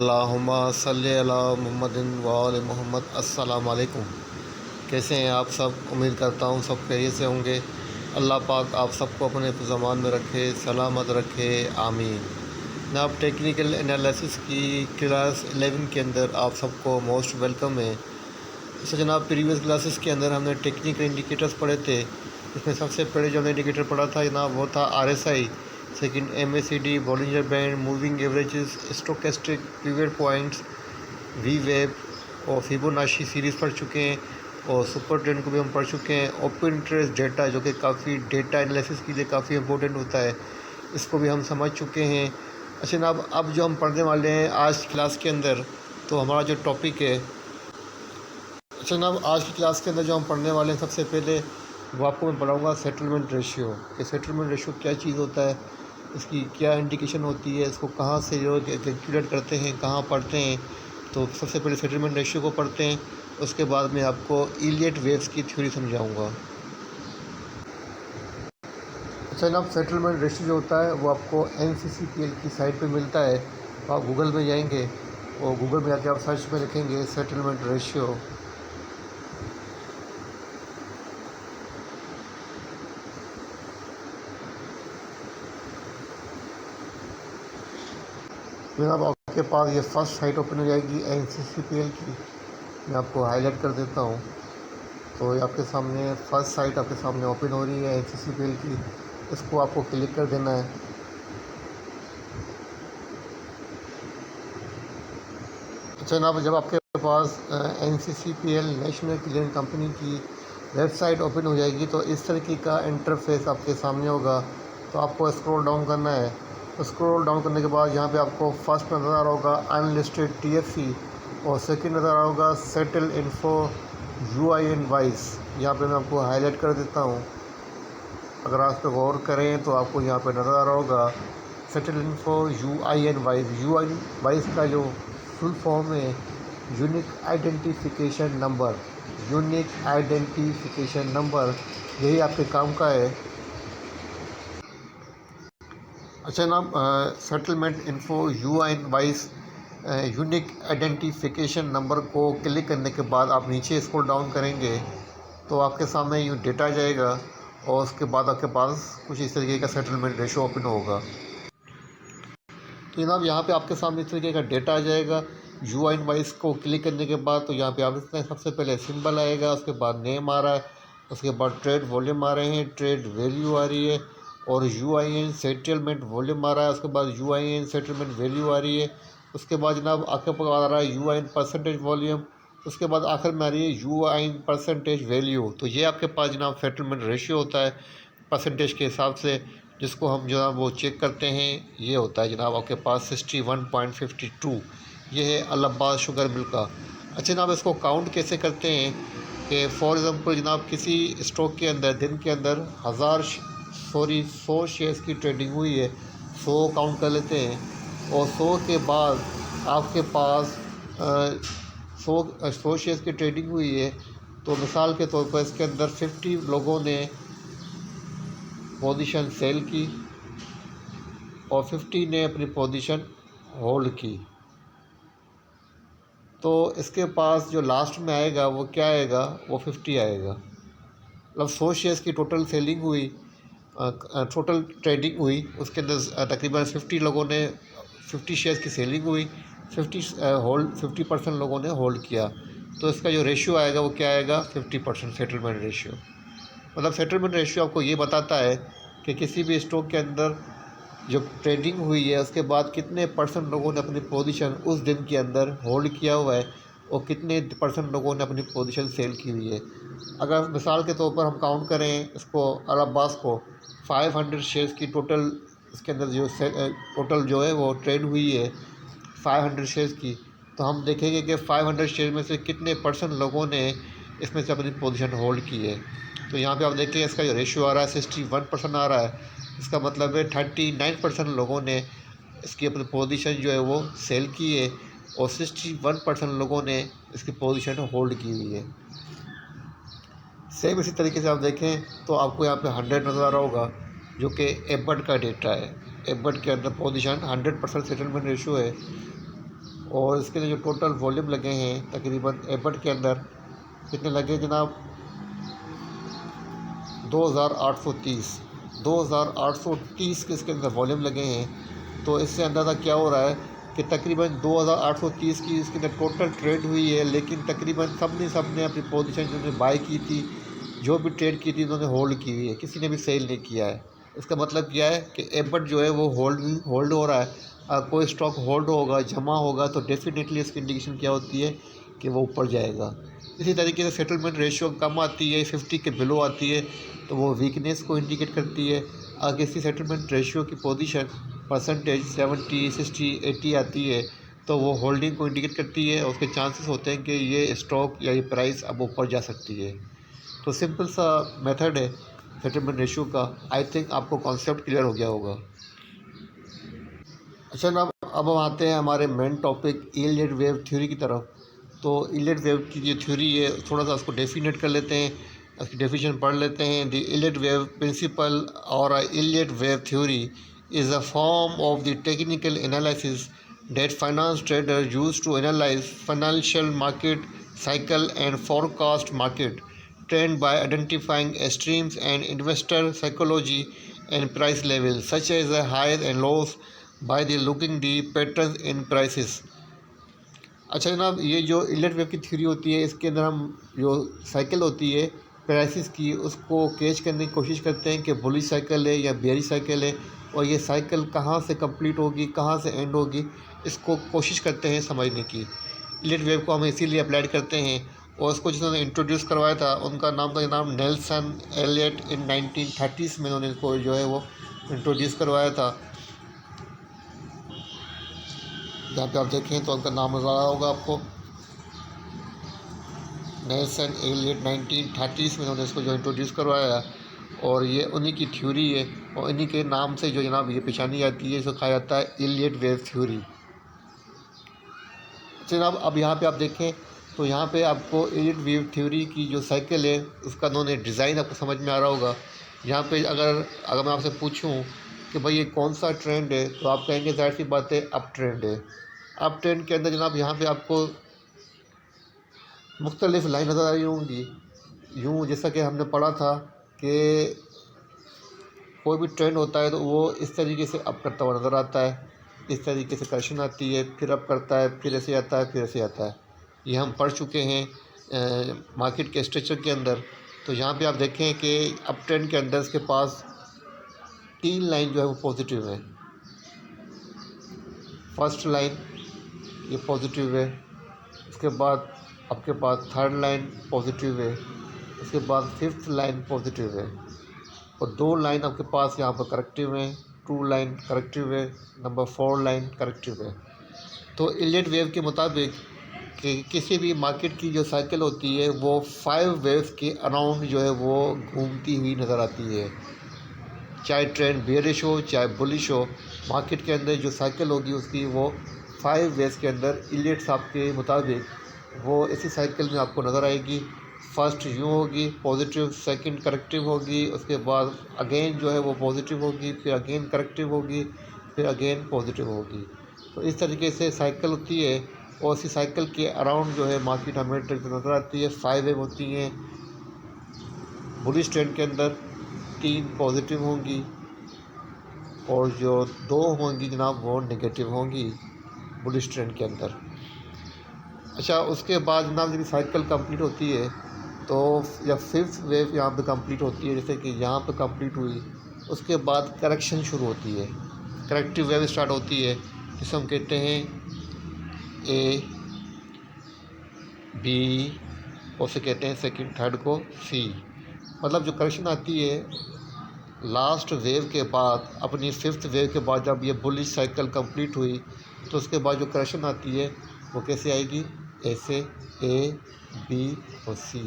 अल्लाहुम्मा सल्लि अला मुहम्मदिन व आले मोहम्मद। अस्सलाम वालेकुम। कैसे हैं आप सब? उम्मीद करता हूँ सब खैरियत से होंगे। अल्लाह पाक आप सबको अपने ज़मान में रखे, सलामत रखे, आमीन। जनाब, टेक्निकल एनालिसिस की क्लास 11 के अंदर आप सबको मोस्ट वेलकम है। जैसे जनाब, प्रीवियस क्लासेस के अंदर हमने टेक्निकल इंडिकेटर्स पढ़े थे। इसमें सबसे पहले जो हमने इंडिकेटर पढ़ा था जनाब वो था RSI, second MACD, Bollinger band, moving averages, stochastic pivot points, वी वेब और फिबोनाची सीरीज़ पढ़ चुके हैं। और सुपर ट्रेंड को भी हम पढ़ चुके हैं। ओपन इंटरेस्ट डेटा जो कि काफ़ी डेटा एनालिसिस के लिए काफ़ी इंपॉर्टेंट होता है, इसको भी हम समझ चुके हैं। अच्छा जनाब, अब जो हम पढ़ने वाले हैं आज क्लास के अंदर, तो हमारा जो टॉपिक है, अच्छा जनाब, आज की क्लास के अंदर जो हम पढ़ने वाले हैं सबसे पहले वो आपको मैं पढ़ाऊँगा सेटलमेंट रेशियो। कि सेटलमेंट रेशियो क्या चीज़ होता है, इसकी क्या इंडिकेशन होती है, इसको कहाँ से जो कैलकुलेट करते हैं, कहाँ पढ़ते हैं। तो सबसे पहले सेटलमेंट रेशियो को पढ़ते हैं, उसके बाद मैं आपको इलियट वेव्स की थ्योरी समझाऊँगा। अच्छा जनाब, सेटलमेंट रेशियो जो होता है वो आपको NCCPL की साइट पे मिलता है। आप गूगल में जाएंगे और गूगल में जाके आप सर्च में लिखेंगे सेटलमेंट रेशियो। फिर अब आपके पास ये फर्स्ट साइट ओपन हो जाएगी NCCPL की। मैं आपको हाईलाइट कर देता हूँ। तो ये आपके सामने फर्स्ट साइट आपके सामने ओपन हो रही है NCCPL की। इसको आपको क्लिक कर देना है। अच्छा जनाब, जब आपके पास NCCPL नेशनल क्लियरिंग कंपनी की वेबसाइट ओपन हो जाएगी तो इस तरीके का इंटरफेस आपके सामने होगा। तो आपको स्क्रॉल डाउन करना है। स्क्रॉल डाउन करने के बाद यहाँ पे आपको फर्स्ट नज़र आ रहा होगा अनलिस्टेड TFC और सेकंड नज़र आ रहा होगा सेटल इन्फो UIN वाइज। यहाँ पे मैं आपको हाईलाइट कर देता हूँ। अगर आप इस पर गौर करें तो आपको यहाँ पे नज़र आ रहा होगा settle info UIN wise. UIN wise का जो फुल फॉर्म है unique identification number. Unique identification number, यही आपके काम का है। अच्छा जनाब, settlement info UIN wise unique identification number को क्लिक करने के बाद आप नीचे स्क्रॉल डाउन करेंगे तो आपके सामने यूँ डेटा आ जाएगा और उसके बाद आपके पास कुछ इस तरीके का सेटलमेंट रेशो ओपन होगा। तो जनाब, यहाँ पे आपके सामने इस तरीके का डेटा आ जाएगा। UIN वाइज को क्लिक करने के बाद तो यहाँ पे आप इसमें सबसे पहले सिंबल आएगा, उसके बाद नेम आ रहा है, उसके बाद ट्रेड वॉल्यूम आ रहे हैं, ट्रेड वैल्यू आ रही है और UIN सेटलमेंट वॉल्यूम आ रहा है, उसके बाद UIN सेटलमेंट वैल्यू आ रही है। उसके बाद जनाब आपके पास आ रहा है UIN परसेंटेज वॉल्यूम। उसके बाद आखिर में आ रही है UIN परसेंटेज वैल्यू। तो ये आपके पास जनाब सेटलमेंट रेशियो होता है परसेंटेज के हिसाब से, जिसको हम जो है वो चेक करते हैं। ये होता है जनाब आपके पास 61.52। ये है अल अब्बास शुगर मिल का। अच्छा जनाब, इसको काउंट कैसे करते हैं कि फॉर एग्ज़ाम्पल जनाब किसी स्टॉक के अंदर दिन के अंदर 100 शेयर्स की ट्रेडिंग हुई है, 100 काउंट कर लेते हैं और 100 के बाद आपके पास 100 शेयर्स की ट्रेडिंग हुई है। तो मिसाल के तौर पर इसके अंदर 50 लोगों ने पोजीशन सेल की और 50 ने अपनी पोजीशन होल्ड की। तो इसके पास जो लास्ट में आएगा वो क्या आएगा, वो 50 आएगा। मतलब 100 शेयर्स की टोटल सेलिंग हुई, टोटल ट्रेडिंग हुई, उसके अंदर तकरीबन 50 लोगों ने 50 शेयर्स की सेलिंग हुई, 50% लोगों ने होल्ड किया। तो इसका जो रेशियो आएगा वो क्या आएगा, 50% सेटलमेंट रेशियो। मतलब सेटलमेंट रेशियो आपको ये बताता है कि किसी भी स्टॉक के अंदर जो ट्रेडिंग हुई है उसके बाद कितने परसेंट लोगों ने अपनी पोजीशन उस दिन के अंदर होल्ड किया हुआ है और कितने परसेंट लोगों ने अपनी पोजीशन सेल की हुई है। अगर मिसाल के तौर पर हम काउंट करें इसको अल अब्बास को 500 शेयर्स की टोटल, इसके अंदर जो टोटल जो है वो ट्रेड हुई है 500 शेयर्स की, तो हम देखेंगे कि 500 शेयर में से कितने परसेंट लोगों ने इसमें से अपनी पोजीशन होल्ड की है। तो यहाँ पे आप देखिए इसका जो रेशियो आ रहा है 61% आ रहा है। इसका मतलब है 39% लोगों ने इसकी अपनी पोजीशन जो है वो सेल की है और 61% लोगों ने इसकी पोजीशन होल्ड की हुई है। सेम इसी तरीके से आप देखें तो आपको यहाँ पे 100 नज़र आ रहा होगा जो कि एबट का डेटा है। एबट के अंदर पोजीशन 100% सेटलमेंट रेशियो है और इसके लिए जो टोटल वॉल्यूम लगे हैं तकरीबन एबट के अंदर कितने लगे जनाब, 2830 2830 के इसके अंदर वॉल्यूम लगे हैं। तो इससे अंदाज़ा क्या हो रहा है कि तकरीबन 2830 की इसके अंदर टोटल ट्रेड हुई है, लेकिन तकरीबन सब ने अपनी पोजीशन जिन्होंने बाई की थी, जो भी ट्रेड की थी उन्होंने होल्ड की हुई है, किसी ने भी सेल नहीं किया है। इसका मतलब क्या है कि एबट जो है वो होल्ड हो रहा है। कोई स्टॉक होल्ड होगा, जमा होगा, तो डेफिनेटली इसकी इंडिकेशन क्या होती है कि वो ऊपर जाएगा। इसी तरीके से सेटलमेंट रेशियो कम आती है, 50 के बिलो आती है, तो वो वीकनेस को इंडिकेट करती है। अगर इसकी सेटलमेंट रेशियो की पोजीशन परसेंटेज 70, 60, 80 आती है, तो वो होल्डिंग को इंडिकेट करती है और उसके चांसेस होते हैं कि ये स्टॉक या ये प्राइस अब ऊपर जा सकती है। तो सिंपल सा मेथड है सेटलमेंट रेशियो का। आई थिंक आपको कॉन्सेप्ट क्लियर हो गया होगा। अच्छा ना, अब हम आते हैं हमारे main topic yield wave theory की तरफ। तो यील्ड वेव की जो थ्योरी है थोड़ा सा उसको डेफिनेट कर लेते हैं, उसकी डेफिनेशन पढ़ लेते हैं। द यील्ड वेव प्रिंसिपल और yield wave theory is a form of the technical analysis that finance traders use to analyze financial market cycle and forecast market trend by identifying extremes and investor psychology and price levels such as the highs and lows by the looking the patterns in prices। अच्छा जनाब, ये जो yield wave की theory होती है इसके अंदर हम जो साइकिल होती है प्राइसेस की उसको कैच करने की कोशिश करते हैं कि बुलिश साइकिल है या बेयरिश साइकिल है, और ये साइकिल कहाँ से कंप्लीट होगी, कहाँ से एंड होगी, इसको कोशिश करते हैं समझने की। यील्ड वेव को हम इसीलिए अप्लाइड करते हैं। और उसको जिन्होंने इंट्रोड्यूस करवाया था उनका नाम था जनाब नेल्सन एलियट। इन 1930s में उन्होंने इसको जो है वो इंट्रोड्यूस करवाया था। यहाँ पे आप देखें तो उनका नाम नज़र आ रहा होगा आपको, नेल्सन एलियट। 1930s में उन्होंने इसको जो इंट्रोड्यूस करवाया, और ये उन्हीं की थ्योरी है, और इन्हीं के नाम से जो जनाब ये पहचानी जाती है, इसको कहा जाता है यील्ड वेव थ्योरी। जनाब अब यहाँ पे आप देखें तो यहाँ पे आपको यील्ड वेव थ्योरी की जो साइकिल है उसका उन्होंने डिज़ाइन आपको समझ में आ रहा होगा। यहाँ पे अगर मैं आपसे पूछूँ कि भाई ये कौन सा ट्रेंड है, तो आप कहेंगे जाहिर सी बात है अप ट्रेंड है। अप ट्रेंड के अंदर जनाब यहाँ पे आपको मुख्तलिफ लाइन नज़र आ रही होंगी। यूँ जैसा कि हमने पढ़ा था कि कोई भी ट्रेंड होता है तो वो इस तरीके से अप करता हुआ नज़र आता है, इस तरीके से करेक्शन आती है, फिर अप करता है, फिर ऐसे आता है, फिर ऐसे आता है। ये हम पढ़ चुके हैं मार्केट के स्ट्रक्चर के अंदर। तो यहाँ पे आप देखें कि अप ट्रेंड के अंदर इसके पास 3 लाइन जो है वो पॉजिटिव है। फर्स्ट लाइन ये पॉजिटिव है, उसके बाद आपके पास थर्ड लाइन पॉजिटिव है, उसके बाद फिफ्थ लाइन पॉजिटिव है, और 2 लाइन आपके पास यहाँ पर करेक्टिव है, 2 लाइन करेक्टिव है, नंबर 4 लाइन करेक्टिव है। तो यील्ड वेव के मुताबिक कि किसी भी मार्केट की जो साइकिल होती है वो 5 वेव्स के अराउंड जो है वो घूमती हुई नज़र आती है। चाहे ट्रेंड बेयरिश हो चाहे बुलिश हो, मार्केट के अंदर जो साइकिल होगी उसकी वो 5 वेव्स के अंदर यील्ड साहब के मुताबिक वो इसी साइकिल में आपको नज़र आएगी। फर्स्ट यूँ होगी पॉजिटिव, सेकंड करेक्टिव होगी, उसके बाद अगेन जो है वो पॉजिटिव होगी, फिर अगेन करेक्टिव होगी, फिर अगेन पॉजिटिव होगी। तो इस तरीके से साइकिल होती है, और इसी साइकिल के अराउंड जो है मार्केट हमें ट्रेंड नज़र आती है। 5 वेव होती हैं बुलिश ट्रेंड के अंदर, 3 पॉजिटिव होंगी और जो 2 होंगी जनाब वो नेगेटिव होंगी बुलिश ट्रेंड के अंदर। अच्छा, उसके बाद जनाब जब साइकिल कंप्लीट होती है तो या फिफ्थ वेव यहाँ पे कंप्लीट होती है, जैसे कि यहाँ पे कंप्लीट हुई, उसके बाद करेक्शन शुरू होती है, करेक्टिव वेव स्टार्ट होती है, जिसे हम कहते हैं ए बी, और से कहते हैं सेकंड थर्ड को सी। मतलब जो करेक्शन आती है लास्ट वेव के बाद, अपनी फिफ्थ वेव के बाद जब ये बुलिश साइकिल कंप्लीट हुई, तो उसके बाद जो करेक्शन आती है वो कैसे आएगी, ऐसे ए बी और सी।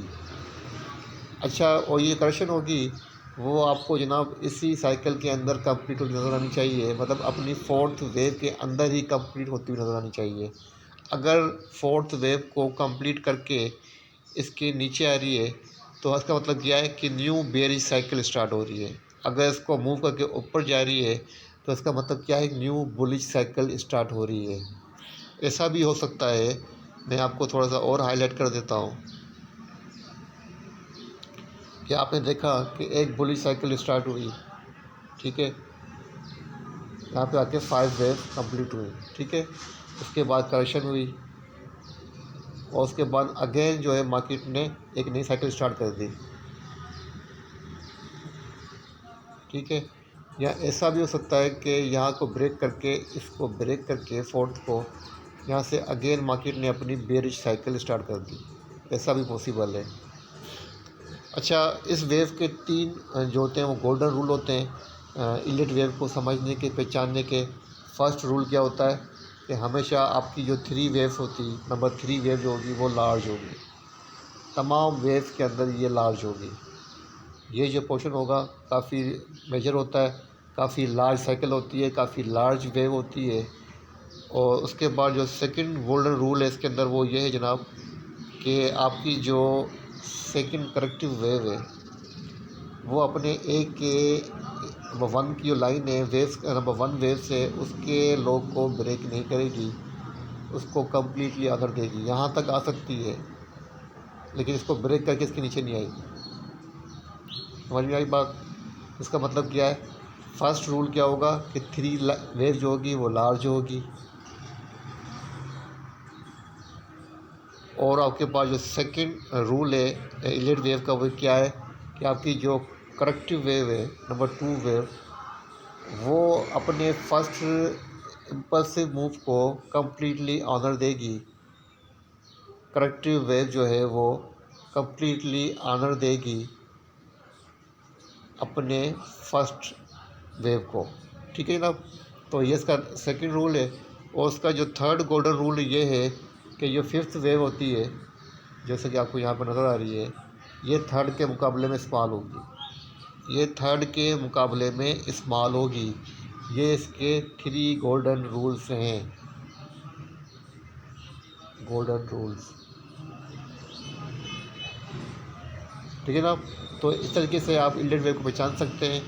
अच्छा, और ये करेक्शन होगी वो आपको जनाब इसी साइकिल के अंदर कंप्लीट होती नज़र आनी चाहिए, मतलब अपनी 4th वेव के अंदर ही कंप्लीट होती हुई नज़र आनी चाहिए। अगर 4th वेव को कंप्लीट करके इसके नीचे आ रही है तो इसका मतलब क्या है कि न्यू बेयरिश साइकिल स्टार्ट हो रही है। अगर इसको मूव करके ऊपर जा रही है तो इसका मतलब क्या है, न्यू बुलिश साइकिल स्टार्ट हो रही है। ऐसा भी हो सकता है, मैं आपको थोड़ा सा और हाईलाइट कर देता हूँ, कि आपने देखा कि एक बुलिश साइकिल स्टार्ट हुई, ठीक है, यहाँ पे आके 5 वेव कंप्लीट हुई, ठीक है, उसके बाद करेक्शन हुई और उसके बाद अगेन जो है मार्केट ने एक नई साइकिल स्टार्ट कर दी, ठीक है। या ऐसा भी हो सकता है कि यहाँ को ब्रेक करके, इसको ब्रेक करके फोर्थ को यहाँ से अगेन मार्केट ने अपनी बेरिश साइकिल स्टार्ट कर दी, ऐसा भी पॉसिबल है। अच्छा, इस वेव के 3 जो होते हैं वो गोल्डन रूल होते हैं इलिट वेव को समझने के, पहचानने के। फर्स्ट रूल क्या होता है कि हमेशा आपकी जो 3 वेव्स होती, नंबर 3 वेव जो होगी वो लार्ज होगी, तमाम वेव्स के अंदर ये लार्ज होगी। ये जो पोर्शन होगा काफ़ी मेजर होता है, काफ़ी लार्ज साइकिल होती है, काफ़ी लार्ज वेव होती है। और उसके बाद जो सेकंड गोल्डन रूल है इसके अंदर वो ये है जनाब, कि आपकी जो सेकंड करेक्टिव वेव है वो अपने एक के नंबर 1 की जो लाइन है वेव, नंबर 1 वेव से उसके लॉग को ब्रेक नहीं करेगी, उसको कम्प्लीटली आकर देगी, यहाँ तक आ सकती है लेकिन इसको ब्रेक करके इसके नीचे नहीं आएगी। समझ में आई बात? इसका मतलब क्या है? फर्स्ट रूल क्या होगा कि 3 वेव जो होगी वो लार्ज होगी, और आपके पास जो सेकंड रूल है इलिट वेव का वो क्या है कि आपकी जो करेक्टिव वेव है नंबर 2 वेव, वो अपने फर्स्ट इम्पल्सिव मूव को कम्प्लीटली ऑनर देगी। करेक्टिव वेव जो है वो कम्प्लीटली ऑनर देगी अपने फर्स्ट वेव को, ठीक है जनाब। तो ये इसका सेकंड रूल है। और उसका जो थर्ड गोल्डन रूल ये है कि जो फिफ्थ वेव होती है, जैसे कि आपको यहाँ पर नज़र आ रही है, ये थर्ड के मुकाबले में स्मॉल होगी, ये थर्ड के मुकाबले में स्मॉल होगी। ये इसके 3 गोल्डन रूल्स हैं, गोल्डन रूल्स, ठीक है ना। तो इस तरीके से आप इलिट वेव को पहचान सकते हैं।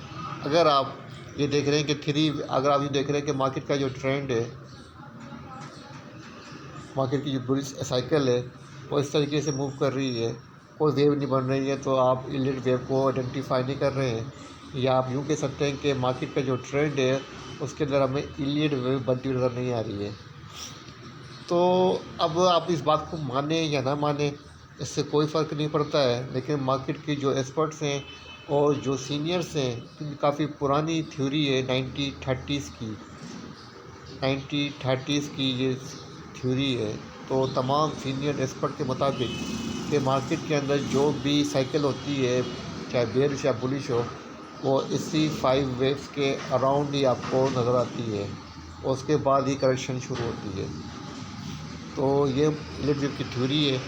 अगर आप ये देख रहे हैं कि अगर आप ये देख रहे हैं कि मार्केट का जो ट्रेंड है, मार्केट की जो बुलिश साइकिल है वो इस तरीके से मूव कर रही है, कोई वेव नहीं बन रही है, तो आप इलिट वेव को आइडेंटिफाई नहीं कर रहे हैं। या आप यूँ कह सकते हैं कि मार्केट का जो ट्रेंड है उसके अंदर हमें इलिट वेव बनती हुई नज़र नहीं आ रही है। तो अब आप इस बात को माने या ना माने, इससे कोई फ़र्क नहीं पड़ता है, लेकिन मार्केट के जो एक्सपर्ट्स हैं और जो सीनियर्स हैं, क्योंकि काफ़ी पुरानी थ्योरी है 1930s की ये थ्योरी है। तो तमाम सीनियर एक्सपर्ट के मुताबिक कि मार्केट के अंदर जो भी साइकिल होती है, चाहे बेयरिश या बुलिश हो, वो इसी 5 वेव्स के अराउंड ही आपको नज़र आती है और उसके बाद ही करेक्शन शुरू होती है। तो ये इलिट वेव की थ्योरी है।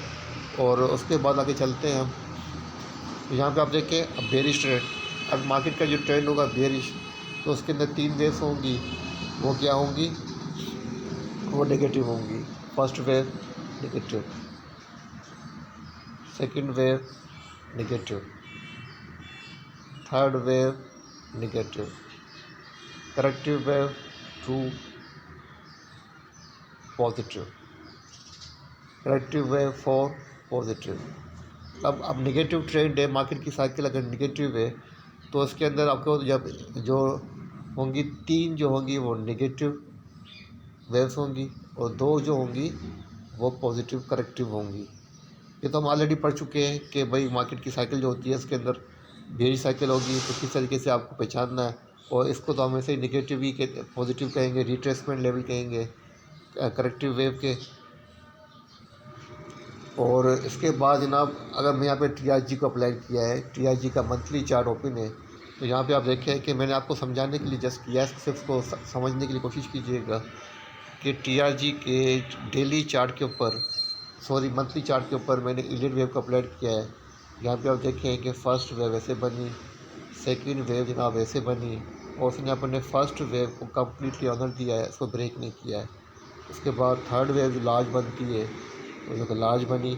और उसके बाद आगे चलते हैं हम। तो यहाँ पे आप देखें अब बेरिश ट्रेंड, अब मार्केट का जो ट्रेंड होगा बेरिश, तो उसके अंदर 3 वेव्स होंगी। वो क्या होंगी? वो नेगेटिव होंगी। First wave negative, second wave negative, third wave negative, corrective wave true positive, corrective wave 4 positive. अब नेगेटिव ट्रेंड है, मार्केट की साइकिल अगर नेगेटिव है तो उसके अंदर आपको जब जो होंगी 3 जो होंगी वो नेगेटिव वेव्स होंगी और 2 जो होंगी वो पॉजिटिव करेक्टिव होंगी। ये तो हम ऑलरेडी पढ़ चुके हैं कि भाई मार्केट की साइकिल जो होती है इसके अंदर बेरिश साइकिल होगी तो किस तरीके से आपको पहचानना है। और इसको तो हम ऐसे ही नेगेटिव ही के पॉजिटिव कहेंगे, रिट्रेसमेंट लेवल कहेंगे करेक्टिव वेव के। और इसके बाद जनाब अगर मैं यहाँ पे TRG को अप्लाई किया है, TRG का मंथली चार्ट ओपन है, तो यहाँ पे आप देखें कि मैंने आपको समझाने के लिए जस्ट किया है, सिर्फ को समझने के लिए कोशिश कीजिएगा कि TRG के डेली चार्ट के ऊपर, सॉरी मंथली चार्ट के ऊपर मैंने इलिट वेव को अप्लाई किया है। यहाँ पे आप देखें कि फ़र्स्ट वेव ऐसे बनी, सेकंड वेव जनाब ऐसे बनी, और उसने अपने फर्स्ट वेव को कम्प्लीटली ऑनर दिया है, इसको ब्रेक नहीं किया है। उसके बाद थर्ड वेव जो लार्ज बनती है वो जो लार्ज बनी,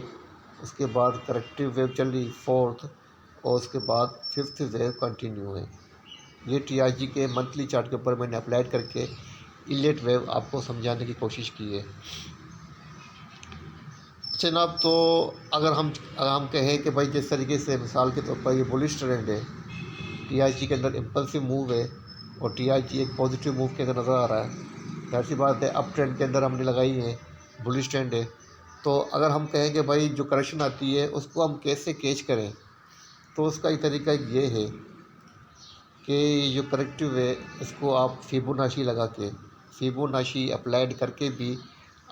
उसके बाद करेक्टिव वेव चली फोर्थ, और उसके बाद फिफ्थ वेव कंटिन्यू है। ये TRG के मंथली चार्ट के ऊपर मैंने अप्लाई करके इलिट वेव आपको समझाने की कोशिश की है। अच्छा जनाब, तो अगर हम कहें कि भाई जिस तरीके से मिसाल के तौर पर ये बुलिश ट्रेंड है, टीआईजी के अंदर इम्पल्सिव मूव है और टीआईजी एक पॉजिटिव मूव के अंदर नज़र आ रहा है। जाहिर सी बात है अप ट्रेंड के अंदर हमने लगाई है, बुलिश ट्रेंड है। तो अगर हम कहें कि भाई जो करेक्शन आती है उसको हम कैसे कैच करें, तो उसका एक तरीका ये है कि जो करेक्टिव है इसको आप फिबोनाची लगा के, फिबोनाची अप्लाइड करके भी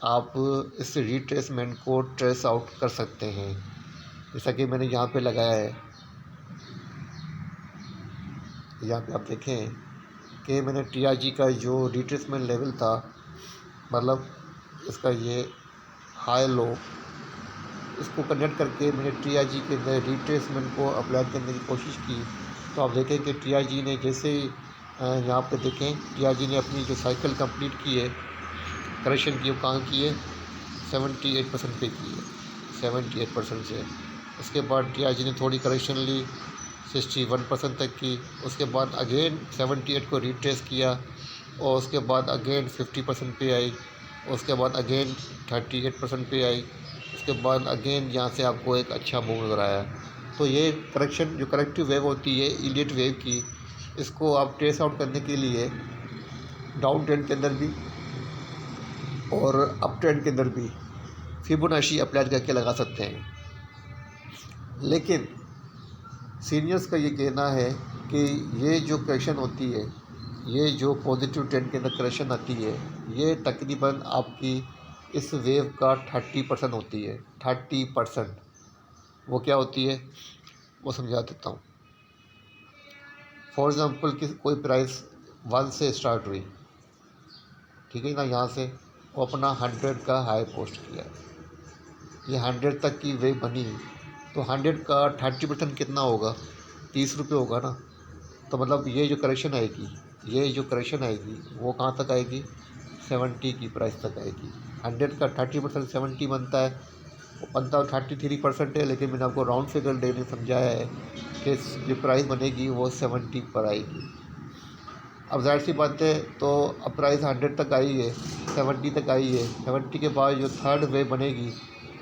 आप इस रिट्रेसमेंट को ट्रेस आउट कर सकते हैं। जैसा कि मैंने यहाँ पे लगाया है, यहाँ पे आप देखें कि मैंने टीआरजी का जो रिट्रेसमेंट लेवल था, मतलब इसका ये हाई लो, इसको कनेक्ट करके मैंने टीआरजी के अंदर रिट्रेसमेंट को अप्लाई करने की कोशिश की। तो आप देखें कि टीआरजी ने जैसे यहाँ पे देखें टीआरजी ने अपनी जो साइकिल कंप्लीट की है, करेक्शन की, वो कहाँ की है, 78% पे की है, 78% से। उसके बाद टीआरजी ने थोड़ी करेक्शन ली, 61% तक की। उसके बाद अगेन 78 को रिट्रेस किया और उसके बाद अगेन 50% पे आई, उसके बाद अगेन 38% पे आई, उसके बाद अगेन यहाँ से आपको एक अच्छा मूव नज़र आया। तो ये करेक्शन जो करेक्टिव वेव होती है इलीट वेव की, इसको आप ट्रेस आउट करने के लिए डाउन ट्रेंड के अंदर भी और अप ट्रेंड के अंदर भी फिबोनाची अप्लाई करके लगा सकते हैं। लेकिन सीनियर्स का ये कहना है कि ये जो करेक्शन होती है, ये जो पॉजिटिव ट्रेंड के अंदर करेक्शन आती है, ये तकरीबन आपकी इस वेव का 30% होती है। 30% वो क्या होती है वो समझा देता हूँ। फॉर एग्ज़ाम्पल कि कोई प्राइस 1 से स्टार्ट हुई, ठीक है ना, यहाँ से वो अपना 100 का हाई पोस्ट किया, ये 100 तक की वेव बनी, तो 100 का 30% कितना होगा, 30 रुपये होगा ना। तो मतलब ये जो करेक्शन आएगी, ये जो करेक्शन आएगी वो कहाँ तक आएगी, 70 की प्राइस तक आएगी। 100 का 30% 70 बनता है, वो बनता 33% है, लेकिन मैंने आपको राउंड फिगर देने समझाया है कि जो प्राइस बनेगी वो 70 पर आएगी। अब जाहिर सी बात है, तो अब प्राइस 100 तक आई है, 70 तक आई है, 70 के बाद जो थर्ड वेव बनेगी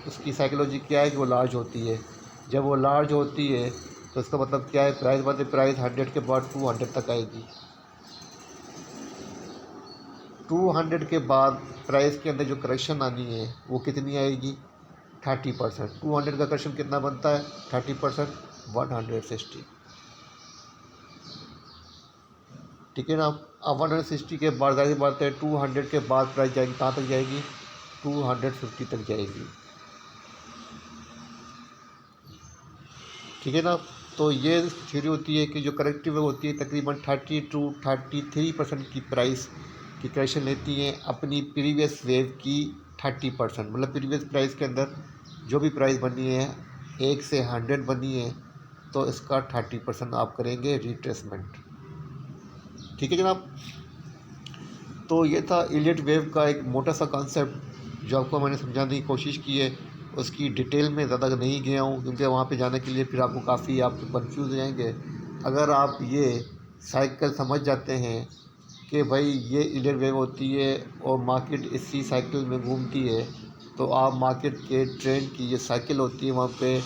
उसकी साइकोलॉजी क्या है कि वो लार्ज होती है। जब वो लार्ज होती है तो इसका मतलब क्या है, प्राइस बात है, प्राइस 100 के बाद 200 तक आएगी। 200 के बाद प्राइस के अंदर जो करेक्शन आनी है वो कितनी आएगी, 30%। 200 का करेक्शन कितना बनता है, 30%, 160, ठीक है ना। अब 160 के बाद जाहिर बात है 200 के बाद प्राइस जाएगी कहाँ तक जाएगी, 250 तक जाएगी, ठीक है ना। तो ये थ्योरी होती है कि जो करेक्टिव होती है तकरीबन 30 to 33% की प्राइस की करेक्शन लेती है अपनी प्रीवियस वेव की 30%। मतलब प्रीवियस प्राइस के अंदर जो भी प्राइस बनी है 1 से 100 बनी है, तो इसका 30% आप करेंगे रिट्रेसमेंट, ठीक है जनाब। तो ये था इलियट वेव का एक मोटा सा कॉन्सेप्ट जो आपको मैंने समझाने की कोशिश की है। उसकी डिटेल में ज़्यादा नहीं गया हूँ क्योंकि वहाँ पे जाने के लिए फिर आपको काफ़ी आप कंफ्यूज हो जाएंगे। अगर आप ये साइकिल समझ जाते हैं कि भाई ये इलियट वेव होती है और मार्केट इसी साइकिल में घूमती है, तो आप मार्केट के ट्रेंड की ये साइकिल होती है वहाँ पे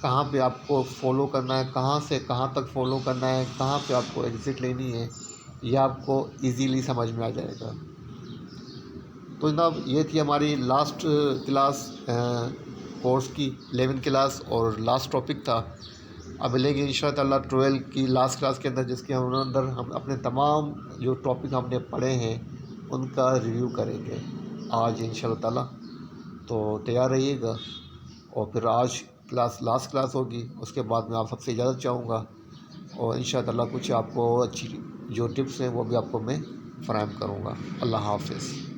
कहाँ पे आपको फॉलो करना है, कहाँ से कहाँ तक फॉलो करना है, कहाँ पे आपको एग्ज़िट लेनी है, ये आपको इजीली समझ में आ जाएगा। तो जनाब ये थी हमारी लास्ट क्लास कोर्स की 11th क्लास और लास्ट टॉपिक था। अब मिलेंगे इंशाअल्लाह 12 की लास्ट क्लास के अंदर, जिसके अंदर हम अपने तमाम जो टॉपिक हमने पढ़े हैं उनका रिव्यू करेंगे आज इंशाअल्लाह। तो तैयार रहिएगा। और फिर आज क्लास लास्ट क्लास होगी, उसके बाद मैं आप सबसे इजाज़त चाहूँगा और इंशाअल्लाह कुछ आपको अच्छी जो टिप्स हैं वो भी आपको मैं फ़राहम करूँगा। अल्लाह हाफ़िज़।